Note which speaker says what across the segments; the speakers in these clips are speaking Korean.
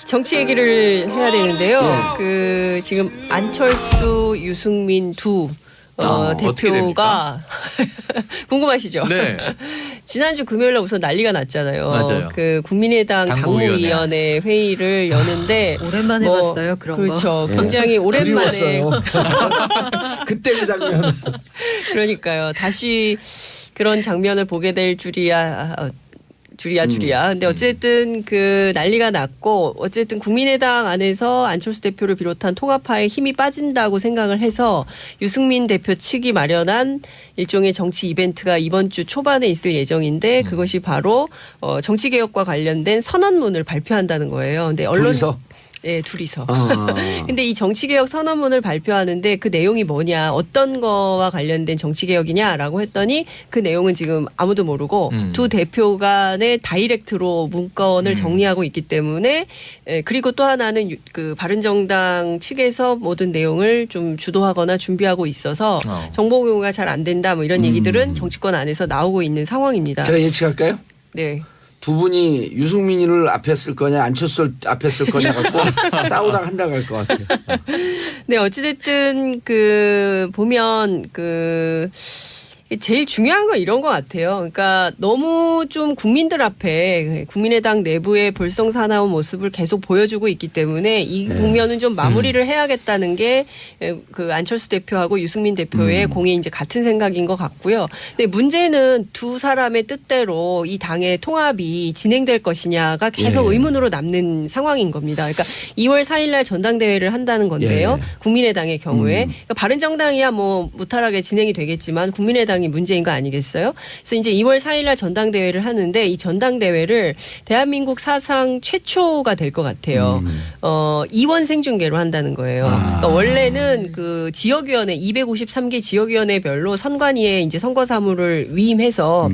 Speaker 1: 정치 얘기를 해야 되는데요. 그 지금 안철수, 유승민 두 대표가 궁금하시죠?
Speaker 2: 네.
Speaker 1: 지난주 금요일 날 우선 난리가 났잖아요.
Speaker 2: 맞아요.
Speaker 1: 그 국민의당 당무위원회 회의를 여는데
Speaker 3: 오랜만에 봤어요 그런 거.
Speaker 1: 그렇죠. 굉장히 오랜만에
Speaker 4: 그때 그 장면.
Speaker 1: 그러니까요. 다시 그런 장면을 보게 될 줄이야. 근데 어쨌든 그 난리가 났고 어쨌든 국민의당 안에서 안철수 대표를 비롯한 통합파에 힘이 빠진다고 생각을 해서 유승민 대표 측이 마련한 일종의 정치 이벤트가 이번 주 초반에 있을 예정인데 그것이 바로 정치개혁과 관련된 선언문을 발표한다는 거예요. 근데
Speaker 4: 둘이서?
Speaker 1: 네, 둘이서. 근데 이 정치개혁 선언문을 발표하는데 그 내용이 뭐냐, 어떤 거와 관련된 정치개혁이냐라고 했더니 그 내용은 지금 아무도 모르고 두 대표 간의 다이렉트로 문건을 정리하고 있기 때문에 그리고 또 하나는 그 바른정당 측에서 모든 내용을 좀 주도하거나 준비하고 있어서 정보 공유가 잘 안 된다 뭐 이런 얘기들은 정치권 안에서 나오고 있는 상황입니다.
Speaker 4: 제가 예측할까요?
Speaker 1: 네.
Speaker 4: 두 분이 유승민이를 앞에 쓸 거냐 안철수를 앞에 쓸 거냐 갖고 싸우다가 한 달 갈 것 같아요.
Speaker 1: 네, 어찌됐든 그 보면 그 제일 중요한 건 이런 것 같아요. 그러니까 너무 좀 국민들 앞에 국민의당 내부의 볼썽사나운 모습을 계속 보여주고 있기 때문에 이 국면은 좀 마무리를 해야겠다는 게 그 안철수 대표하고 유승민 대표의 공이 이제 같은 생각인 것 같고요. 근데 문제는 두 사람의 뜻대로 이 당의 통합이 진행될 것이냐가 계속 의문으로 남는 상황인 겁니다. 그러니까 2월 4일 날 전당대회를 한다는 건데요. 국민의당의 경우에 그러니까 바른정당이야 뭐 무탈하게 진행이 되겠지만 국민의당 이 문제인 거 아니겠어요? 그래서 이제 2월 4일 날 전당대회를 하는데 이 전당대회를 대한민국 사상 최초가 될 것 같아요. 2원 생중계로 한다는 거예요. 그러니까 원래는 그 지역위원회 253개 지역위원회별로 선관위에 이제 선거사무를 위임해서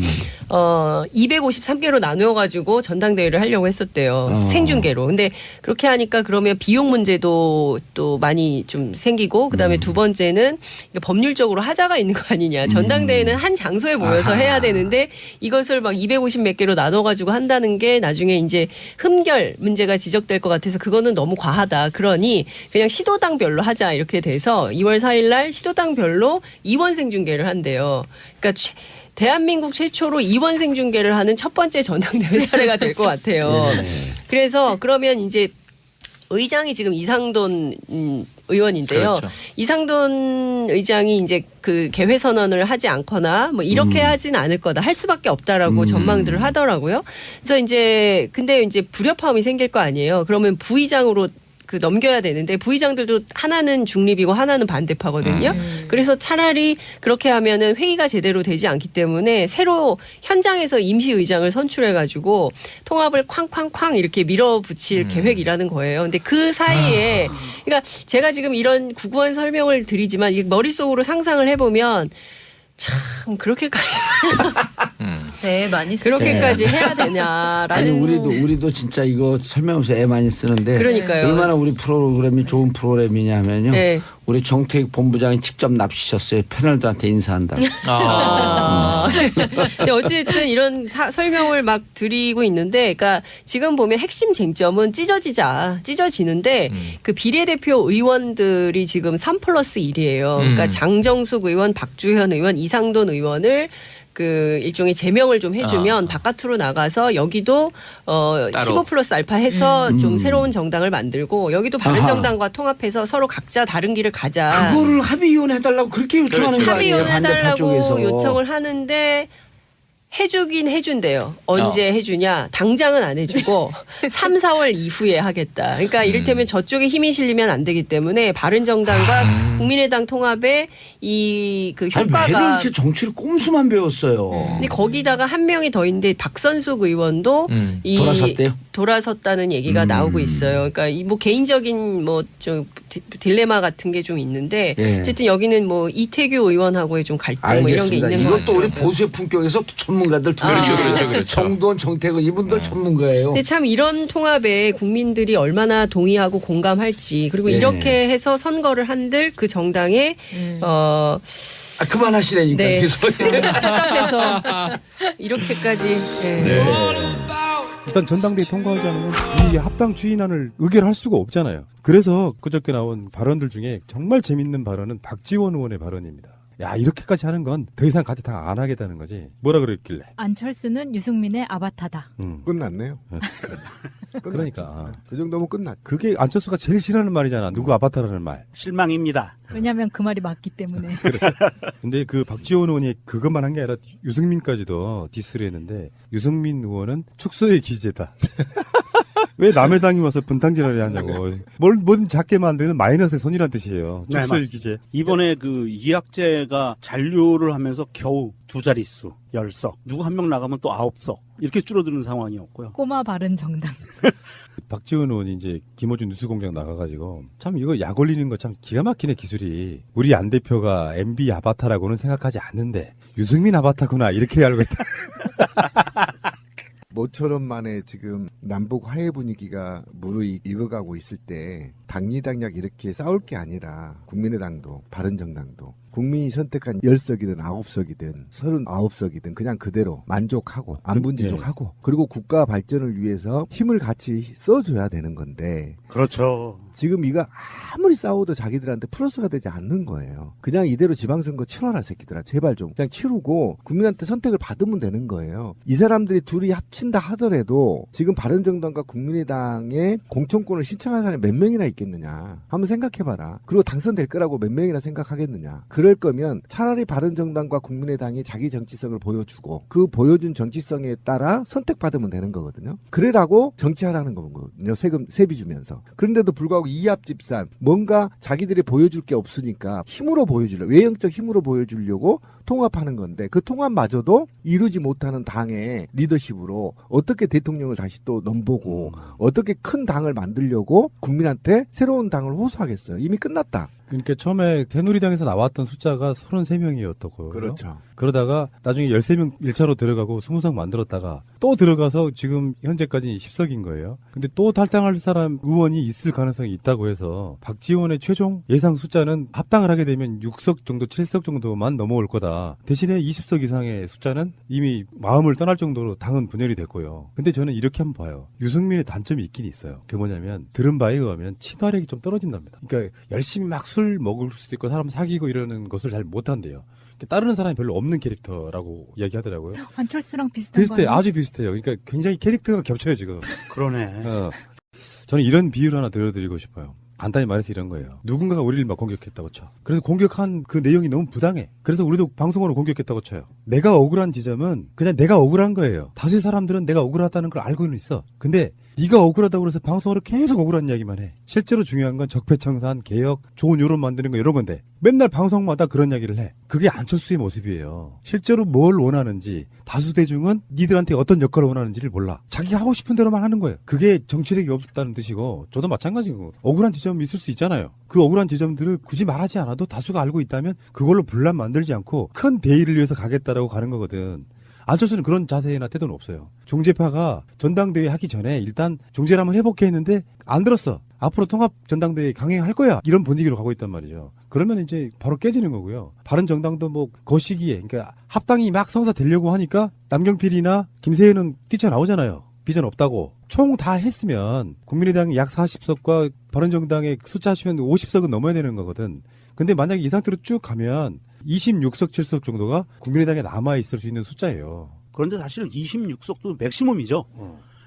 Speaker 1: 253개로 나누어 가지고 전당대회를 하려고 했었대요. 생중계로. 근데 그렇게 하니까 그러면 비용 문제도 또 많이 좀 생기고 그다음에 두 번째는 법률적으로 하자가 있는 거 아니냐. 전당대회는 한 장소에 모여서 해야 되는데 이것을 막 250 몇 개로 나눠 가지고 한다는 게 나중에 이제 흠결 문제가 지적될 것 같아서 그거는 너무 과하다. 그러니 그냥 시도당별로 하자 이렇게 돼서 2월 4일 날 시도당별로 2원 생중계를 한대요. 그러니까 대한민국 최초로 2원 생중계를 하는 첫 번째 전당대회 사례가 될 것 같아요. 그래서 그러면 이제 의장이 지금 이상돈 의원인데요.
Speaker 2: 그렇죠.
Speaker 1: 이상돈 의장이 이제 그 개회 선언을 하지 않거나 뭐 이렇게 하진 않을 거다. 할 수밖에 없다라고 전망들을 하더라고요. 그래서 이제 근데 이제 불협화음이 생길 거 아니에요. 그러면 부의장으로 그 넘겨야 되는데 부의장들도 하나는 중립이고 하나는 반대파거든요. 그래서 차라리 그렇게 하면은 회의가 제대로 되지 않기 때문에 새로 현장에서 임시 의장을 선출해 가지고 통합을 쾅쾅쾅 이렇게 밀어붙일 계획이라는 거예요. 근데 그 사이에 그러니까 제가 지금 이런 구구한 설명을 드리지만 머릿속으로 상상을 해보면 참 그렇게까지
Speaker 3: 네, 많이 쓰죠.
Speaker 1: 그렇게까지 해야 되냐라는.
Speaker 4: 아니 우리도 진짜 이거 설명하면서 애 많이 쓰는데
Speaker 1: 그러니까요.
Speaker 4: 얼마나 우리 프로그램이 좋은 프로그램이냐면요.
Speaker 1: 네.
Speaker 4: 우리 정태익 본부장이 직접 납치셨어요. 패널들한테 인사한다.
Speaker 1: 근데 어쨌든 이런 설명을 막 드리고 있는데, 그러니까 지금 보면 핵심 쟁점은 찢어지는데 그 비례대표 의원들이 지금 3+1이에요. 그러니까 장정숙 의원, 박주현 의원, 이상돈 의원을 그 일종의 제명을 좀 해주면 바깥으로 나가서 여기도 15+알파 해서 좀 새로운 정당을 만들고 여기도 바른정당과 통합해서 서로 각자 다른 길을 가자.
Speaker 4: 그거를 합의위원회 해달라고 그렇게 요청하는 거 아니에요?
Speaker 1: 합의위원회
Speaker 4: 반대파 쪽에서.
Speaker 1: 해달라고 요청을 하는데 해주긴 해준대요. 언제 해주냐? 당장은 안 해주고 3, 4월 이후에 하겠다. 그러니까 이를테면 저쪽에 힘이 실리면 안 되기 때문에 바른정당과 국민의당 통합에 이 그
Speaker 4: 아니, 왜
Speaker 1: 효과가.
Speaker 4: 이렇게 정치를 꼼수만 배웠어요.
Speaker 1: 근데 거기다가 한 명이 더 있는데 박선숙 의원도 이
Speaker 4: 돌아섰대요?
Speaker 1: 돌아섰다는 얘기가 나오고 있어요. 그러니까 이 뭐 개인적인 뭐 좀 딜레마 같은 게 좀 있는데 어쨌든 여기는 뭐 이태규 의원하고의 좀 갈등 뭐 이런 게
Speaker 4: 알겠습니다.
Speaker 1: 있는 것
Speaker 4: 이것도
Speaker 1: 같아요.
Speaker 4: 우리 보수의 품격에서 또 전문가들 두
Speaker 2: 그렇죠.
Speaker 4: 정두원, 정태근 이분들 전문가예요.
Speaker 1: 근데 참 이런 통합에 국민들이 얼마나 동의하고 공감할지 그리고 이렇게 해서 선거를 한들 그 정당에
Speaker 4: 그만하시라니까.
Speaker 1: 네.
Speaker 4: 계속.
Speaker 1: 답답해서 이렇게까지. 네.
Speaker 2: 네. 일단 전당대회 통과하지 않으면 이 합당 추인안을 의결할 수가 없잖아요. 그래서 그저께 나온 발언들 중에 정말 재밌는 발언은 박지원 의원의 발언입니다. 야, 이렇게까지 하는 건 더 이상 같이 당 안 하겠다는 거지. 뭐라 그랬길래?
Speaker 5: 안철수는 유승민의 아바타다.
Speaker 6: 끝났네요.
Speaker 2: 그러니까
Speaker 6: 그 정도면 끝났.
Speaker 2: 그게 안철수가 제일 싫어하는 말이잖아. 누구 아바타라는 말.
Speaker 7: 실망입니다.
Speaker 5: 왜냐하면 그 말이 맞기 때문에.
Speaker 2: 근데 그 박지원 의원이 그것만 한 게 아니라 유승민까지도 디스를 했는데 유승민 의원은 축소의 기재다. 왜 남의 당이 와서 분탕질을 하냐고. 뭐든 작게 만드는 마이너스의 손이란 뜻이에요.
Speaker 7: 네,
Speaker 2: 축소의
Speaker 7: 맞습니다.
Speaker 2: 기재.
Speaker 7: 이번에 그 이학재가 잔류를 하면서 겨우 2자릿수 10석. 누구 한 명 나가면 또 9석. 이렇게 줄어드는 상황이었고요.
Speaker 5: 꼬마 바른 정당.
Speaker 2: 박지원 의원이 이제 김어준 뉴스공장 나가가지고 참 이거 약 올리는 거 참 기가 막히네 기술이. 우리 안 대표가 MB 아바타라고는 생각하지 않는데 유승민 아바타구나 이렇게 알고 있다.
Speaker 6: 모처럼 만에 지금 남북 화해 분위기가 무르익어가고 있을 때 당리당략 이렇게 싸울 게 아니라 국민의당도 바른정당도 국민이 선택한 10석이든 9석이든 39석이든 그냥 그대로 만족하고 안분지족하고 그리고 국가 발전을 위해서 힘을 같이 써줘야 되는 건데
Speaker 7: 그렇죠.
Speaker 6: 지금 이거 아무리 싸워도 자기들한테 플러스가 되지 않는 거예요. 그냥 이대로 지방선거 치러라 새끼들아. 제발 좀 그냥 치르고 국민한테 선택을 받으면 되는 거예요. 이 사람들이 둘이 합친다 하더라도 지금 바른정당과 국민의당의 공천권을 신청한 사람이 몇 명이나 있겠느냐. 한번 생각해봐라. 그리고 당선될 거라고 몇 명이나 생각하겠느냐. 그럴 거면 차라리 바른정당과 국민의당이 자기 정치성을 보여주고 그 보여준 정치성에 따라 선택받으면 되는 거거든요. 그래라고 정치하라는 거거든요. 세비 주면서. 그런데도 불구하고 이합집산 뭔가 자기들이 보여줄 게 없으니까 힘으로 보여주려고 외형적 힘으로 보여주려고 통합하는 건데 그 통합마저도 이루지 못하는 당의 리더십으로 어떻게 대통령을 다시 또 넘보고 어떻게 큰 당을 만들려고 국민한테 새로운 당을 호소하겠어요. 이미 끝났다.
Speaker 2: 그러니까 처음에 새누리당에서 나왔던 숫자가 33명이었다고요.
Speaker 6: 그렇죠.
Speaker 2: 그러다가 나중에 13명 1차로 들어가고 20석 만들었다가 또 들어가서 지금 현재까지 10석인 거예요. 근데 또 탈당할 사람 의원이 있을 가능성이 있다고 해서 박지원의 최종 예상 숫자는 합당을 하게 되면 6석 정도 7석 정도만 넘어올 거다. 대신에 20석 이상의 숫자는 이미 마음을 떠날 정도로 당은 분열이 됐고요. 근데 저는 이렇게 한번 봐요. 유승민의 단점이 있긴 있어요. 그게 뭐냐면 들은 바에 의하면 친화력이 좀 떨어진답니다. 그러니까 열심히 막 술 먹을 수도 있고 사람 사귀고 이러는 것을 잘 못한대요. 따르는 사람이 별로 없는 캐릭터라고 이야기하더라고요.
Speaker 5: 안철수랑 비슷한
Speaker 2: 비슷해,
Speaker 5: 거
Speaker 2: 아주 비슷해요. 그러니까 굉장히 캐릭터가 겹쳐요 지금.
Speaker 7: 그러네.
Speaker 2: 저는 이런 비유를 하나 들려드리고 싶어요. 간단히 말해서 이런 거예요. 누군가가 우리를 막 공격했다고 쳐. 그래서 공격한 그 내용이 너무 부당해. 그래서 우리도 방송으로 공격했다고 쳐요. 내가 억울한 지점은 그냥 내가 억울한 거예요. 다수의 사람들은 내가 억울하다는 걸 알고는 있어. 근데 네가 억울하다고 그래서 방송으로 계속 억울한 이야기만 해. 실제로 중요한 건 적폐청산, 개혁, 좋은 여론 만드는 거 이런 건데 맨날 방송마다 그런 이야기를 해. 그게 안철수의 모습이에요. 실제로 뭘 원하는지 다수 대중은 니들한테 어떤 역할을 원하는지를 몰라. 자기가 하고 싶은 대로만 하는 거예요. 그게 정치력이 없다는 뜻이고 저도 마찬가지고 억울한 지점이 있을 수 있잖아요. 그 억울한 지점들을 굳이 말하지 않아도 다수가 알고 있다면 그걸로 분란 만들지 않고 큰 대의를 위해서 가겠다라고 가는 거거든. 안철수는 그런 자세나 태도는 없어요. 종제파가 전당대회 하기 전에 일단 종제를 한번 해볼게 했는데 안 들었어. 앞으로 통합 전당대회 강행할 거야. 이런 분위기로 가고 있단 말이죠. 그러면 이제 바로 깨지는 거고요. 바른정당도 뭐 거시기에 그러니까 합당이 막 성사되려고 하니까 남경필이나 김세현은 뛰쳐나오잖아요. 비전 없다고. 총 다 했으면 국민의당이 약 40석과 바른정당의 숫자 하시면 50석은 넘어야 되는 거거든. 근데 만약에 이 상태로 쭉 가면 26석, 7석 정도가 국민의당에 남아있을 수 있는 숫자예요.
Speaker 7: 그런데 사실 26석도 맥시멈이죠.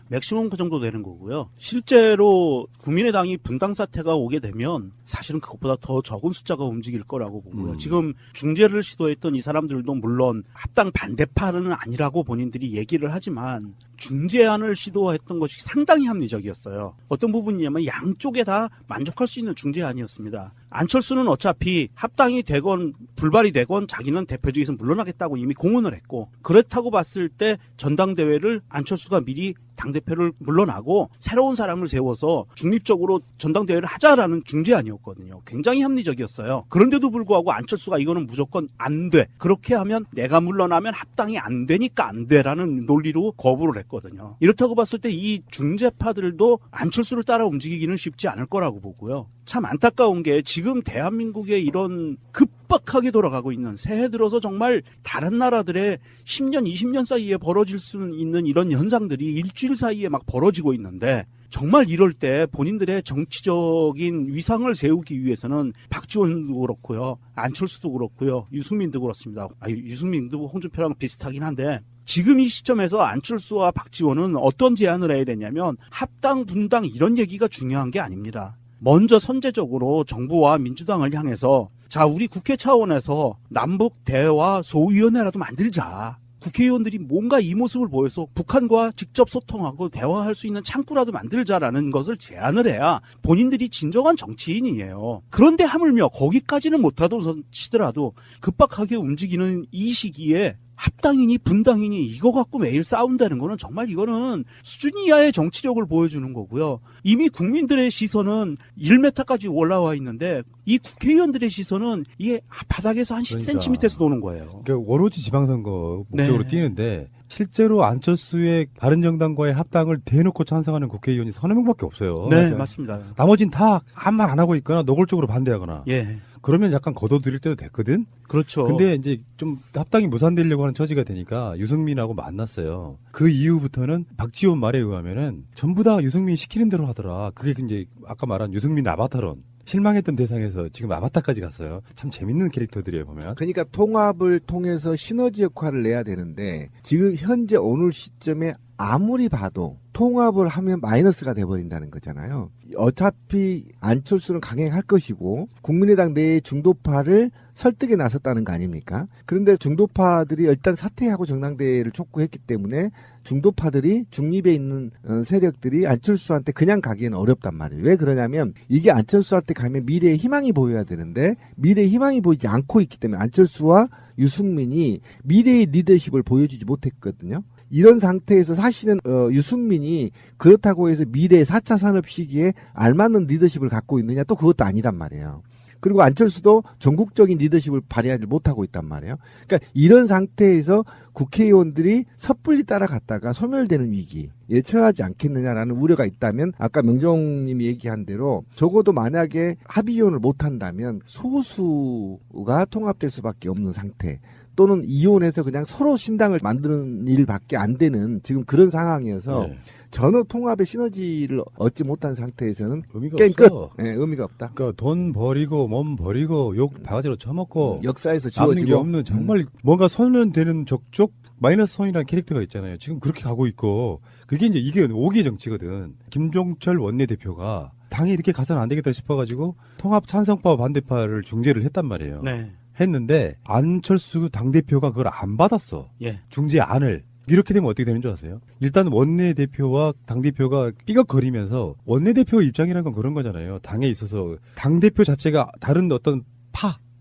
Speaker 7: 맥시멈 그 정도 되는 거고요. 실제로 국민의당이 분당 사태가 오게 되면 사실은 그것보다 더 적은 숫자가 움직일 거라고 보고요. 지금 중재를 시도했던 이 사람들도 물론 합당 반대파는 아니라고 본인들이 얘기를 하지만 중재안을 시도했던 것이 상당히 합리적이었어요. 어떤 부분이냐면 양쪽에 다 만족할 수 있는 중재안이었습니다. 안철수는 어차피 합당이 되건 불발이 되건 자기는 대표직에서 물러나겠다고 이미 공언을 했고 그렇다고 봤을 때 전당대회를 안철수가 미리 당대표를 물러나고 새로운 사람을 세워서 중립적으로 전당대회를 하자라는 중재안이었거든요. 굉장히 합리적이었어요. 그런데도 불구하고 안철수가 이거는 무조건 안 돼. 그렇게 하면 내가 물러나면 합당이 안 되니까 안 돼라는 논리로 거부를 했고 했거든요. 이렇다고 봤을 때 이 중재파들도 안철수를 따라 움직이기는 쉽지 않을 거라고 보고요. 참 안타까운 게 지금 대한민국의 이런 급박하게 돌아가고 있는 새해 들어서 정말 다른 나라들의 10년, 20년 사이에 벌어질 수 있는 이런 현상들이 일주일 사이에 막 벌어지고 있는데 정말 이럴 때 본인들의 정치적인 위상을 세우기 위해서는 박지원도 그렇고요. 안철수도 그렇고요. 유승민도 그렇습니다. 유승민도 홍준표랑 비슷하긴 한데 지금 이 시점에서 안철수와 박지원은 어떤 제안을 해야 되냐면 합당, 분당 이런 얘기가 중요한 게 아닙니다. 먼저 선제적으로 정부와 민주당을 향해서 자, 우리 국회 차원에서 남북 대화 소위원회라도 만들자. 국회의원들이 뭔가 이 모습을 보여서 북한과 직접 소통하고 대화할 수 있는 창구라도 만들자라는 것을 제안을 해야 본인들이 진정한 정치인이에요. 그런데 하물며 거기까지는 못하던 치더라도 급박하게 움직이는 이 시기에 합당이니 분당이니 이거 갖고 매일 싸운다는 거는 정말 이거는 수준 이하의 정치력을 보여주는 거고요. 이미 국민들의 시선은 1m까지 올라와 있는데 이 국회의원들의 시선은 이게 바닥에서 한 10cm에서 도는 거예요.
Speaker 2: 그러니까 오로지 지방선거 목적으로
Speaker 7: 네.
Speaker 2: 뛰는데 실제로 안철수의 바른정당과의 합당을 대놓고 찬성하는 국회의원이 서너 명밖에 없어요.
Speaker 7: 네,
Speaker 2: 맞아요.
Speaker 7: 맞습니다.
Speaker 2: 나머진 다 아무 말 안 하고 있거나 노골적으로 반대하거나.
Speaker 7: 예.
Speaker 2: 그러면 약간 걷어들일 때도 됐거든.
Speaker 7: 그렇죠.
Speaker 2: 근데 이제 좀 합당이 무산되려고 하는 처지가 되니까 유승민하고 만났어요. 그 이후부터는 박지원 말에 의하면은 전부 다 유승민이 시키는 대로 하더라. 그게 이제 아까 말한 유승민 아바타론. 실망했던 대상에서 지금 아바타까지 갔어요. 참 재밌는 캐릭터들이에요, 보면.
Speaker 6: 그러니까 통합을 통해서 시너지 역할을 내야 되는데 지금 현재 오늘 시점에 아무리 봐도 통합을 하면 마이너스가 돼버린다는 거잖아요. 어차피 안철수는 강행할 것이고 국민의당 내의 중도파를 설득에 나섰다는 거 아닙니까? 그런데 중도파들이 일단 사퇴하고 정당대회를 촉구했기 때문에 중도파들이 중립에 있는 세력들이 안철수한테 그냥 가기에는 어렵단 말이에요. 왜 그러냐면 이게 안철수한테 가면 미래의 희망이 보여야 되는데 미래의 희망이 보이지 않고 있기 때문에 안철수와 유승민이 미래의 리더십을 보여주지 못했거든요. 이런 상태에서 사실은 유승민이 그렇다고 해서 미래 4차 산업 시기에 알맞는 리더십을 갖고 있느냐 또 그것도 아니란 말이에요. 그리고 안철수도 전국적인 리더십을 발휘하지 못하고 있단 말이에요. 그러니까 이런 상태에서 국회의원들이 섣불리 따라갔다가 소멸되는 위기에 처하지 않겠느냐라는 우려가 있다면 아까 명정님이 얘기한 대로 적어도 만약에 합의원을 못한다면 소수가 통합될 수밖에 없는 상태 또는 이혼해서 그냥 서로 신당을 만드는 일밖에 안 되는 지금 그런 상황이어서
Speaker 2: 네.
Speaker 6: 전혀 통합의 시너지를 얻지 못한 상태에서는
Speaker 2: 의미가
Speaker 6: 게임
Speaker 2: 없어.
Speaker 6: 끝. 네, 의미가 없다.
Speaker 2: 그러니까 돈 버리고 몸 버리고 욕 바가지로 쳐먹고
Speaker 6: 역사에서
Speaker 2: 남는 게
Speaker 6: 지워지고
Speaker 2: 없는 정말 뭔가 선언되는 적쪽 마이너스 선이라는 캐릭터가 있잖아요. 지금 그렇게 가고 있고 그게 이제 이게 5기 정치거든. 김종철 원내대표가 당이 이렇게 가서는 안 되겠다 싶어가지고 통합 찬성파와 반대파를 중재를 했단 말이에요.
Speaker 7: 네.
Speaker 2: 했는데 안철수 당대표가 그걸 안 받았어.
Speaker 7: 예.
Speaker 2: 중재안을. 이렇게 되면 어떻게 되는 줄 아세요? 일단 원내대표와 당대표가 삐걱거리면서 원내대표 입장이라는 건 그런 거잖아요. 당에 있어서 당대표 자체가 다른 어떤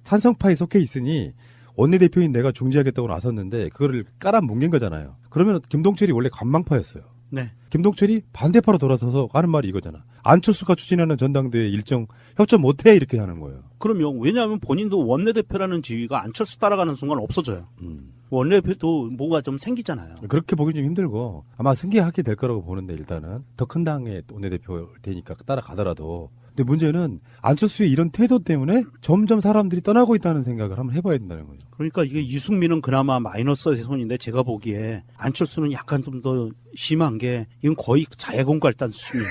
Speaker 2: 찬성파에 속해 있으니 원내대표인 내가 중재하겠다고 나섰는데 그거를 깔아뭉갠 거잖아요. 그러면 김동철이 원래 관망파였어요.
Speaker 7: 네.
Speaker 2: 김동철이 반대파로 돌아서서 하는 말이 이거잖아. 안철수가 추진하는 전당대회 일정 협조 못해 이렇게 하는 거예요.
Speaker 7: 그럼요. 왜냐하면 본인도 원내대표라는 지위가 안철수 따라가는 순간 없어져요. 원내대표도 뭐가 좀 생기잖아요.
Speaker 2: 그렇게 보기 좀 힘들고 아마 승계하게 될 거라고 보는데 일단은 더 큰 당의 원내대표 되니까 따라가더라도 근데 문제는 안철수의 이런 태도 때문에 점점 사람들이 떠나고 있다는 생각을 한번 해봐야 된다는 거죠.
Speaker 7: 그러니까 이게 유승민은 그나마 마이너스의 손인데 제가 보기에 안철수는 약간 좀 더 심한 게 이건 거의 자해공갈단 수준이에요.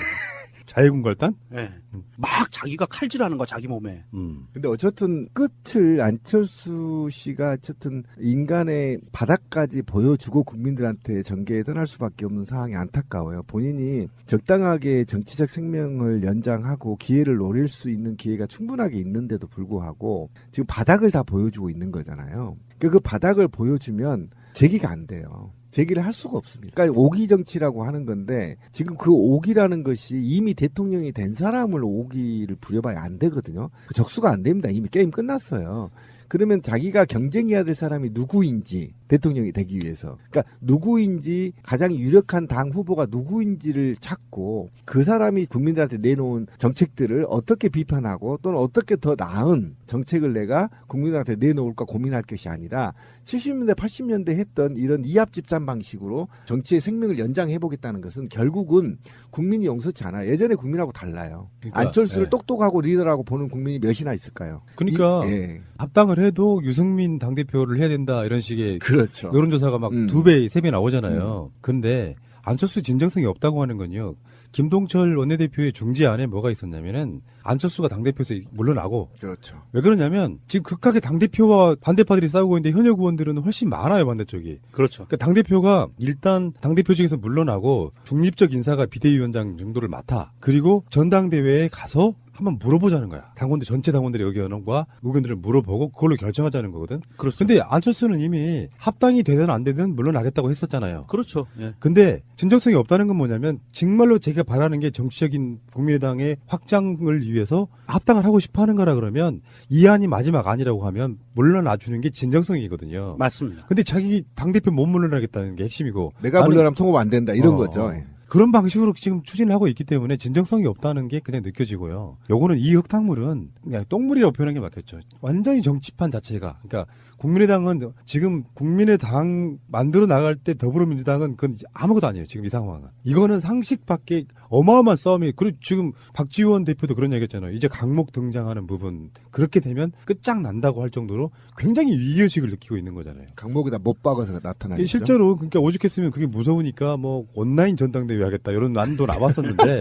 Speaker 2: 자해공갈단?
Speaker 7: 네. 막 자기가 칼질하는 거 자기 몸에.
Speaker 6: 근데 어쨌든 끝을 안철수 씨가 어쨌든 인간의 바닥까지 보여주고 국민들한테 전개에 떠날 수밖에 없는 상황이 안타까워요. 본인이 적당하게 정치적 생명을 연장하고 기회를 노릴 수 있는 기회가 충분하게 있는데도 불구하고 지금 바닥을 다 보여주고 있는 거잖아요. 그 바닥을 보여주면 재기가 안 돼요. 제기를 할 수가 없습니다. 그러니까 오기 정치라고 하는 건데 지금 그 오기라는 것이 이미 대통령이 된 사람을 오기를 부려봐야 안 되거든요. 적수가 안 됩니다. 이미 게임 끝났어요. 그러면 자기가 경쟁해야 될 사람이 누구인지 대통령이 되기 위해서 그러니까 누구인지 가장 유력한 당 후보가 누구인지를 찾고 그 사람이 국민들한테 내놓은 정책들을 어떻게 비판하고 또는 어떻게 더 나은 정책을 내가 국민한테 내놓을까 고민할 것이 아니라 70년대 80년대 했던 이런 이합집산 방식으로 정치의 생명을 연장해보겠다는 것은 결국은 국민이 용서치 않아요. 예전에 국민하고 달라요.
Speaker 2: 그러니까,
Speaker 6: 안철수를
Speaker 2: 예.
Speaker 6: 똑똑하고 리더라고 보는 국민이 몇이나 있을까요?
Speaker 2: 그러니까
Speaker 6: 예.
Speaker 2: 합당을 해도 유승민 당대표를 해야 된다 이런 식의
Speaker 6: 그렇죠.
Speaker 2: 여론조사가 막
Speaker 6: 음.
Speaker 2: 2배, 3배 나오잖아요. 근데 안철수 진정성이 없다고 하는 건요. 김동철 원내대표의 중재안에 뭐가 있었냐면은 안철수가 당대표에서 물러나고
Speaker 6: 그렇죠.
Speaker 2: 왜 그러냐면 지금 극하게 당대표와 반대파들이 싸우고 있는데 현역 의원들은 훨씬 많아요, 반대쪽이.
Speaker 7: 그렇죠.
Speaker 2: 그러니까 당대표가 일단 당대표직에서 물러나고 중립적 인사가 비대위원장 정도를 맡아. 그리고 전당대회에 가서 한번 물어보자는 거야. 당원들, 전체 당원들의 의견들을 물어보고 그걸로 결정하자는 거거든.
Speaker 7: 그렇습니다.
Speaker 2: 근데 안철수는 이미 합당이 되든 안 되든 물러나겠다고 했었잖아요.
Speaker 7: 그렇죠. 예.
Speaker 2: 근데 진정성이 없다는 건 뭐냐면 정말로 제가 바라는 게 정치적인 국민의당의 확장을 위해서 합당을 하고 싶어 하는 거라 그러면 이 안이 마지막 아니라고 하면 물러나 주는 게 진정성이거든요.
Speaker 7: 맞습니다.
Speaker 2: 근데 자기 당대표 못 물러나겠다는 게 핵심이고
Speaker 6: 내가
Speaker 2: 나는-
Speaker 6: 물러나면 통합 안 된다 이런
Speaker 2: 어,
Speaker 6: 거죠.
Speaker 2: 어.
Speaker 6: 예.
Speaker 2: 그런 방식으로 지금 추진을 하고 있기 때문에 진정성이 없다는 게 그냥 느껴지고요. 요거는 이 흙탕물은 그냥 똥물이라고 표현한 게 맞겠죠. 완전히 정치판 자체가. 그러니까 국민의당은 지금 국민의당 만들어 나갈 때 더불어민주당은 그건 아무것도 아니에요. 지금 이 상황은. 이거는 상식 밖에 어마어마한 싸움이. 그리고 지금 박지원 대표도 그런 얘기 했잖아요. 이제 강목 등장하는 부분. 그렇게 되면 끝장난다고 할 정도로 굉장히 위기의식을 느끼고 있는 거잖아요.
Speaker 6: 강목에다 못 박아서 나타나죠.
Speaker 2: 실제로 그러니까 오죽했으면 그게 무서우니까 뭐 온라인 전당대회 하겠다 이런 난도 나왔었는데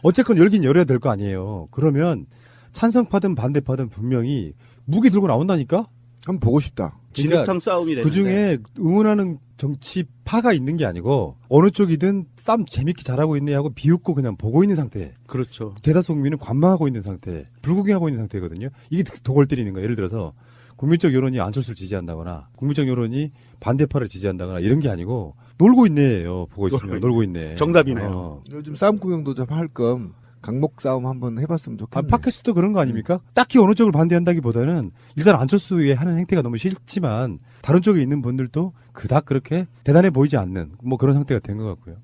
Speaker 2: 어쨌건 열긴 열어야 될 거 아니에요. 그러면 찬성파든 반대파든 분명히 무기 들고 나온다니까.
Speaker 6: 한번 보고 싶다.
Speaker 7: 진흙탕 싸움이 되는데
Speaker 2: 그 중에 응원하는 정치파가 있는 게 아니고 어느 쪽이든 싸움 재밌게 잘하고 있네 하고 비웃고 그냥 보고 있는 상태.
Speaker 7: 그렇죠.
Speaker 2: 대다수 국민은 관망하고 있는 상태, 불구경하고 있는 상태거든요. 이게 도골 때리는 거예요. 예를 들어서 국민적 여론이 안철수를 지지한다거나 국민적 여론이 반대파를 지지한다거나 이런 게 아니고 놀고 있네요. 보고 있으면 놀고 있네.
Speaker 7: 정답이네요.
Speaker 2: 어.
Speaker 6: 요즘 싸움 구경도 좀 할 겸 강목 싸움 한번 해봤으면 좋겠네요.
Speaker 2: 팟캐스트도 그런 거 아닙니까? 딱히 어느 쪽을 반대한다기보다는 일단 안철수의 하는 행태가 너무 싫지만 다른 쪽에 있는 분들도 그닥 그렇게 대단해 보이지 않는 뭐 그런 상태가 된 것 같고요.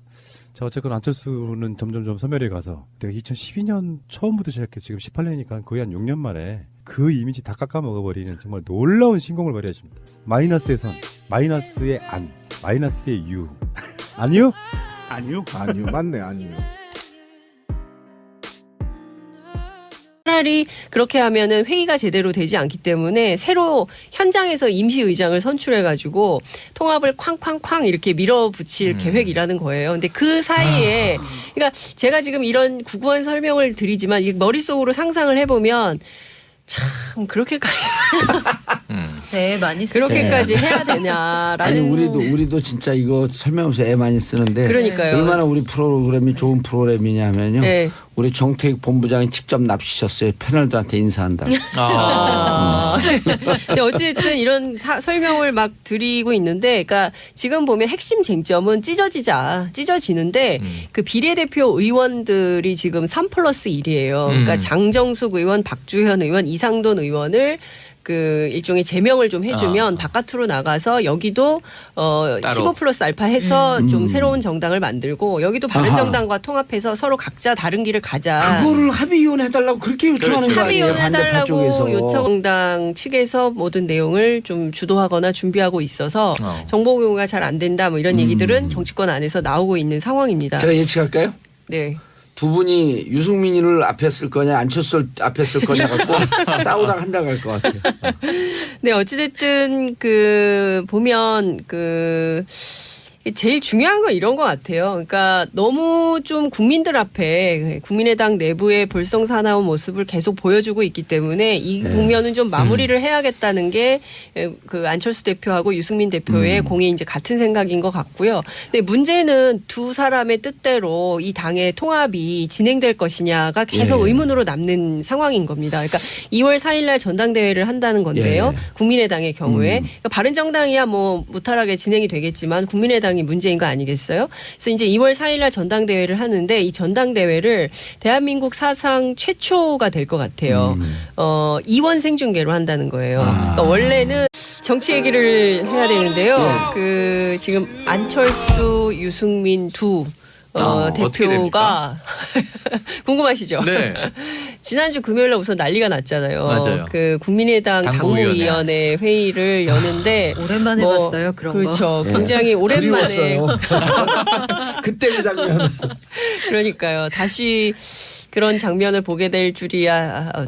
Speaker 2: 자, 어쨌건 안철수는 점점점 소멸해 가서 내가 2012년 처음부터 시작해 지금 18년이니까 거의 한 6년 만에 그 이미지 다 깎아 먹어버리는 정말 놀라운 신공을 발휘하십니다. 마이너스의 선, 마이너스의 안, 마이너스의 유. 아니요?
Speaker 7: 아니요.
Speaker 6: 아니요, 맞네, 아니요.
Speaker 1: 차라리 그렇게 하면은 회의가 제대로 되지 않기 때문에 새로 현장에서 임시 의장을 선출해가지고 통합을 쾅쾅쾅 이렇게 밀어붙일 계획이라는 거예요. 근데 그 사이에 그러니까 제가 지금 이런 구구한 설명을 드리지만 이 머릿속으로 상상을 해보면 참 그렇게까지
Speaker 3: 네, 많이 쓰죠.
Speaker 1: 그렇게까지 해야 되냐라는
Speaker 4: 아니 우리도 진짜 이거 설명하면서 애 많이 쓰는데
Speaker 1: 그러니까요.
Speaker 4: 얼마나 우리 프로그램이 좋은 프로그램이냐면요.
Speaker 1: 네.
Speaker 4: 우리 정태익 본부장이 직접 납치셨어요. 패널들한테 인사한다고.
Speaker 1: 근데 어쨌든 이런 설명을 막 드리고 있는데, 그러니까 지금 보면 핵심 쟁점은 찢어지는데 그 비례대표 의원들이 지금 3+1이에요. 그러니까 장정숙 의원, 박주현 의원, 이상돈 의원을 그 일종의 제명을 좀 해주면 바깥으로 나가서 여기도 15+알파 해서 좀 새로운 정당을 만들고 여기도 바른정당과 통합해서 서로 각자 다른 길을 가자.
Speaker 4: 그거를 합의위원 해달라고 그렇게 요청하는 거 아니에요?
Speaker 1: 합의를
Speaker 4: 반대파
Speaker 1: 해달라고
Speaker 4: 쪽에서.
Speaker 1: 요청당 측에서 모든 내용을 좀 주도하거나 준비하고 있어서 정보 공유가 잘 안 된다 뭐 이런 얘기들은 정치권 안에서 나오고 있는 상황입니다.
Speaker 4: 제가 예측할까요?
Speaker 1: 네.
Speaker 4: 두 분이 유승민이를 앞에 쓸 거냐 안철수를 앞에 쓸 거냐 갖고 싸우다가 한달 갈 것 같아요.
Speaker 1: 네, 어찌됐든 그 보면 그 제일 중요한 건 이런 것 같아요. 그러니까 너무 좀 국민들 앞에 국민의당 내부의 불성사나운 모습을 계속 보여주고 있기 때문에 이 국면은 좀 마무리를 해야겠다는 게 그 안철수 대표하고 유승민 대표의 공이 이제 같은 생각인 것 같고요. 근데 문제는 두 사람의 뜻대로 이 당의 통합이 진행될 것이냐가 계속 의문으로 남는 상황인 겁니다. 그러니까 2월 4일 날 전당대회를 한다는 건데요. 국민의당의 경우에 그러니까 바른정당이야 뭐 무탈하게 진행이 되겠지만 국민의당이 문제인 거 아니겠어요? 그래서 이제 2월 4일 날 전당대회를 하는데 이 전당대회를 대한민국 사상 최초가 될 것 같아요. 2원 생중계로 한다는 거예요. 그러니까 원래는 정치 얘기를 해야 되는데요. 그 지금 안철수, 유승민 두 대표가 궁금하시죠?
Speaker 8: 네.
Speaker 1: 지난주 금요일 날 우선 난리가 났잖아요.
Speaker 8: 맞아요.
Speaker 1: 그 국민의당 당무위원회 회의를 여는데
Speaker 3: 오랜만에
Speaker 1: 뭐,
Speaker 3: 봤어요. 그런 거.
Speaker 1: 그렇죠.
Speaker 4: 예.
Speaker 1: 굉장히 오랜만에
Speaker 4: 그리웠어요. 그때 그 장면.
Speaker 1: 그러니까요. 다시 그런 장면을 보게 될 줄이야.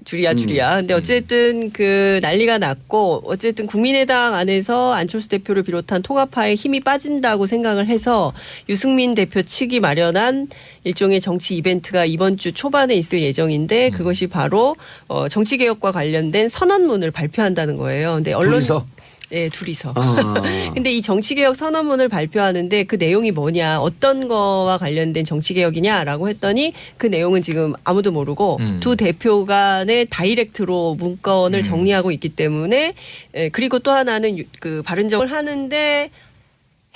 Speaker 1: 줄이야. 근데 어쨌든 그 난리가 났고 어쨌든 국민의당 안에서 안철수 대표를 비롯한 통합파에 힘이 빠진다고 생각을 해서 유승민 대표 측이 마련한 일종의 정치 이벤트가 이번 주 초반에 있을 예정인데 그것이 바로 정치개혁과 관련된 선언문을 발표한다는 거예요. 근데 언론
Speaker 4: 둘이서?
Speaker 1: 네, 둘이서.
Speaker 4: 아.
Speaker 1: 근데 이 정치개혁 선언문을 발표하는데 그 내용이 뭐냐, 어떤 거와 관련된 정치개혁이냐라고 했더니 그 내용은 지금 아무도 모르고 두 대표 간의 다이렉트로 문건을 정리하고 있기 때문에 그리고 또 하나는 그 바른정을 하는데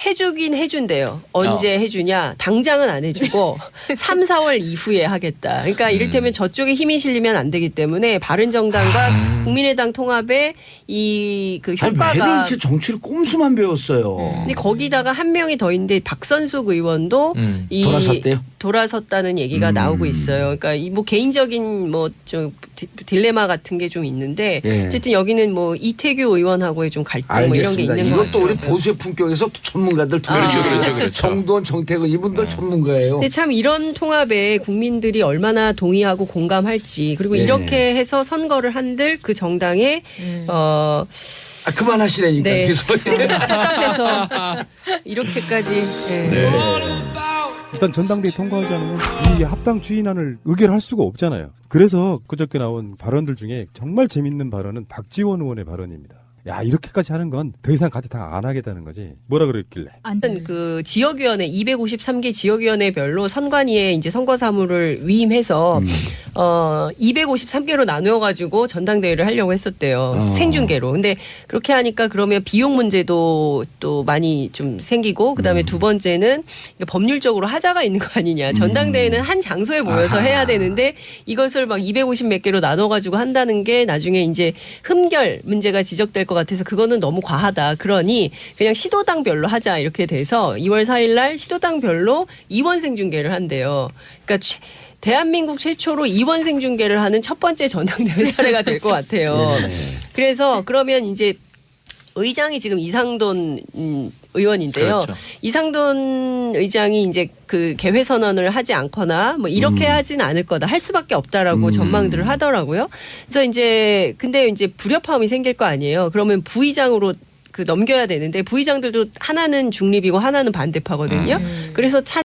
Speaker 1: 해주긴 해준대요. 언제 해주냐? 당장은 안 해주고 3, 4월 이후에 하겠다. 그러니까 이를테면 저쪽에 힘이 실리면 안 되기 때문에 바른정당과 국민의당 통합에 이 그
Speaker 4: 아니, 왜
Speaker 1: 효과가.
Speaker 4: 이렇게 정치를 꼼수만 배웠어요.
Speaker 1: 근데 거기다가 한 명이 더 있는데 박선숙 의원도 이
Speaker 4: 돌아섰대요?
Speaker 1: 돌아섰다는 얘기가 나오고 있어요. 그러니까 이 뭐 개인적인 뭐 좀 딜레마 같은 게 좀 있는데
Speaker 4: 예.
Speaker 1: 어쨌든 여기는 뭐 이태규 의원하고의 좀 갈등 뭐 이런 게
Speaker 4: 알겠습니다.
Speaker 1: 있는 것
Speaker 4: 이것도
Speaker 1: 같아요.
Speaker 4: 우리 보수의 품격에서 또 전문가들 두
Speaker 1: 그렇죠,
Speaker 4: 명이
Speaker 8: 그렇죠, 그렇죠.
Speaker 4: 정두원, 정태근 이분들 전문가예요.
Speaker 1: 근데 참 이런 통합에 국민들이 얼마나 동의하고 공감할지 그리고
Speaker 4: 예.
Speaker 1: 이렇게 해서 선거를 한들 그 정당에
Speaker 4: 아, 그만하시라니까.
Speaker 1: 네.
Speaker 4: 계속.
Speaker 1: 답답해서 이렇게까지 예.
Speaker 2: 일단 전당대회 통과하지 않으면 이 합당 추인안을 의결할 수가 없잖아요. 그래서 그저께 나온 발언들 중에 정말 재밌는 발언은 박지원 의원의 발언입니다. 야, 이렇게까지 하는 건 더 이상 같이 다 안 하겠다는 거지. 뭐라 그랬길래.
Speaker 5: 안 돼.
Speaker 1: 그 지역위원회 253개 지역위원회별로 선관위에 이제 선거사무를 위임해서 253개로 나누어 가지고 전당대회를 하려고 했었대요. 생중계로. 근데 그렇게 하니까 그러면 비용 문제도 또 많이 좀 생기고 그다음에 두 번째는 법률적으로 하자가 있는 거 아니냐. 전당대회는 한 장소에 모여서 해야 되는데 이것을 막 250 몇 개로 나눠 가지고 한다는 게 나중에 이제 흠결 문제가 지적될 것 같아서 그거는 너무 과하다. 그러니 그냥 시도당별로 하자 이렇게 돼서 2월 4일 날 시도당별로 이원 생중계를 한대요. 그러니까 대한민국 최초로 이원 생중계를 하는 첫 번째 전당대회 사례가 될 것 같아요. 그래서 그러면 이제 의장이 지금 이상돈 의원인데요.
Speaker 8: 그렇죠.
Speaker 1: 이상돈 의장이 이제 그 개회 선언을 하지 않거나 뭐 이렇게 하진 않을 거다. 할 수밖에 없다라고 전망들을 하더라고요. 그래서 이제 근데 이제 불협화음이 생길 거 아니에요. 그러면 부의장으로 그 넘겨야 되는데 부의장들도 하나는 중립이고 하나는 반대파거든요. 그래서